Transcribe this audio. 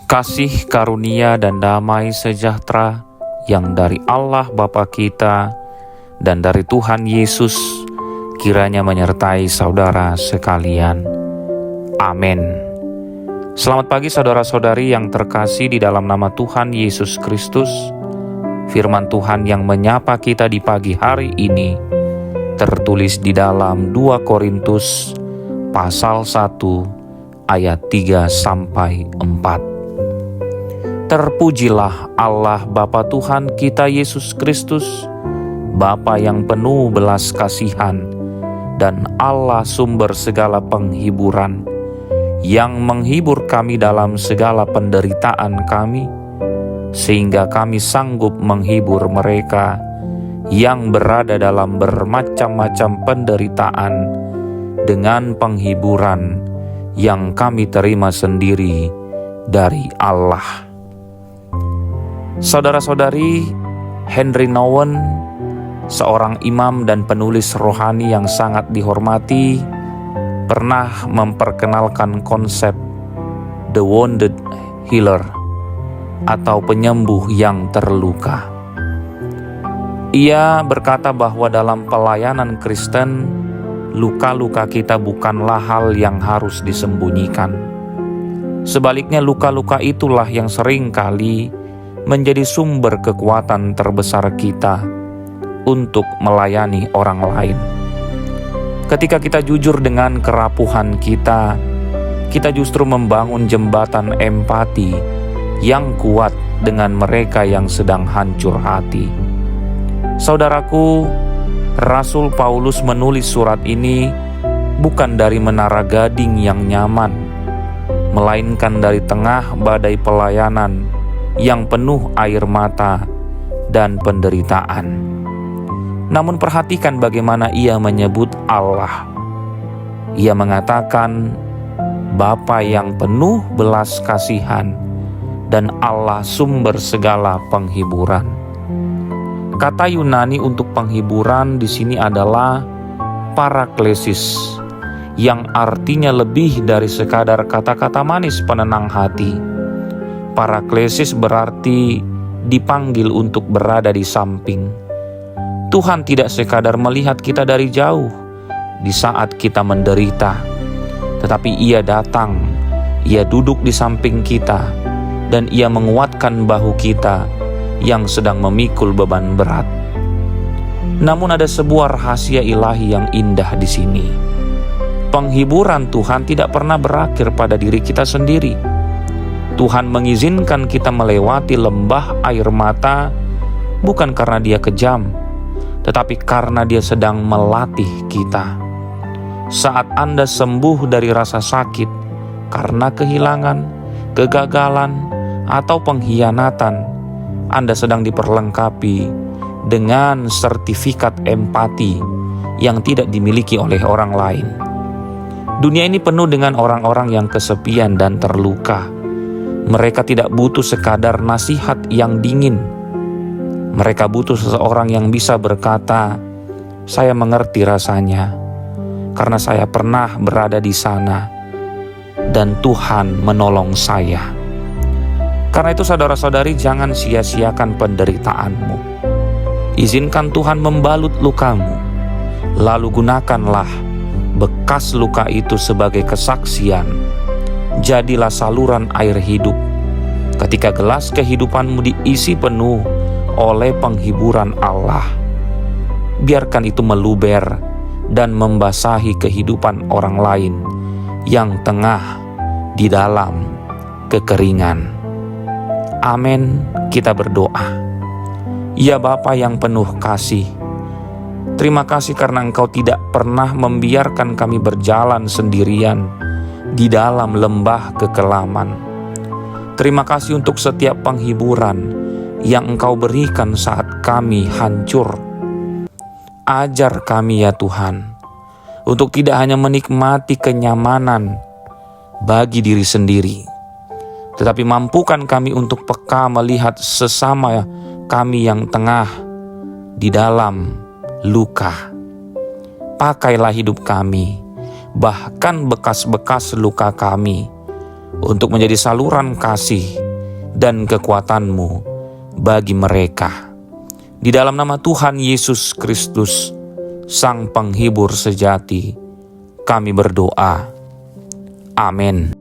Kasih karunia dan damai sejahtera yang dari Allah Bapa kita dan dari Tuhan Yesus kiranya menyertai saudara sekalian. Amin. Selamat pagi saudara-saudari yang terkasih di dalam nama Tuhan Yesus Kristus. Firman Tuhan yang menyapa kita di pagi hari ini tertulis di dalam 2 Korintus pasal 1 ayat 3-4. Terpujilah Allah Bapa Tuhan kita Yesus Kristus, Bapa yang penuh belas kasihan dan Allah sumber segala penghiburan, yang menghibur kami dalam segala penderitaan kami, sehingga kami sanggup menghibur mereka yang berada dalam bermacam-macam penderitaan dengan penghiburan yang kami terima sendiri dari Allah. Saudara-saudari, Henry Nouwen, seorang imam dan penulis rohani yang sangat dihormati, pernah memperkenalkan konsep The Wounded Healer atau penyembuh yang terluka. Ia berkata bahwa dalam pelayanan Kristen, luka-luka kita bukanlah hal yang harus disembunyikan. Sebaliknya, luka-luka itulah yang sering kali menjadi sumber kekuatan terbesar kita untuk melayani orang lain. Ketika kita jujur dengan kerapuhan kita justru membangun jembatan empati yang kuat dengan mereka yang sedang hancur hati. Saudaraku, Rasul Paulus menulis surat ini bukan dari menara gading yang nyaman, melainkan dari tengah badai pelayanan yang penuh air mata dan penderitaan. Namun perhatikan bagaimana ia menyebut Allah. Ia mengatakan Bapa yang penuh belas kasihan dan Allah sumber segala penghiburan. Kata Yunani untuk penghiburan di sini adalah paraklesis, yang artinya lebih dari sekadar kata-kata manis penenang hati. Paraklesis berarti dipanggil untuk berada di samping. Tuhan tidak sekadar melihat kita dari jauh di saat kita menderita, tetapi Ia datang, Ia duduk di samping kita, dan Ia menguatkan bahu kita yang sedang memikul beban berat. Namun ada sebuah rahasia ilahi yang indah di sini. Penghiburan Tuhan tidak pernah berakhir pada diri kita sendiri. Tuhan mengizinkan kita melewati lembah air mata bukan karena Dia kejam, tetapi karena Dia sedang melatih kita. Saat Anda sembuh dari rasa sakit karena kehilangan, kegagalan, atau pengkhianatan, Anda sedang diperlengkapi dengan sertifikat empati yang tidak dimiliki oleh orang lain. Dunia ini penuh dengan orang-orang yang kesepian dan terluka. Mereka tidak butuh sekadar nasihat yang dingin. Mereka butuh seseorang yang bisa berkata, "Saya mengerti rasanya, karena saya pernah berada di sana, dan Tuhan menolong saya." Karena itu saudara-saudari, jangan sia-siakan penderitaanmu. Izinkan Tuhan membalut lukamu, lalu gunakanlah bekas luka itu sebagai kesaksian. Jadilah saluran air hidup ketika gelas kehidupanmu diisi penuh oleh penghiburan Allah. Biarkan itu meluber dan membasahi kehidupan orang lain yang tengah di dalam kekeringan. Amin. Kita berdoa. Ya Bapa yang penuh kasih, terima kasih karena Engkau tidak pernah membiarkan kami berjalan sendirian di dalam lembah kekelaman. Terima kasih untuk setiap penghiburan yang Engkau berikan saat kami hancur. Ajar kami ya Tuhan, untuk tidak hanya menikmati kenyamanan bagi diri sendiri, tetapi mampukan kami untuk peka melihat sesama kami yang tengah di dalam luka. Pakailah hidup kami, bahkan bekas-bekas luka kami, untuk menjadi saluran kasih dan kekuatan-Mu bagi mereka. Di dalam nama Tuhan Yesus Kristus, Sang Penghibur sejati, kami berdoa. Amin.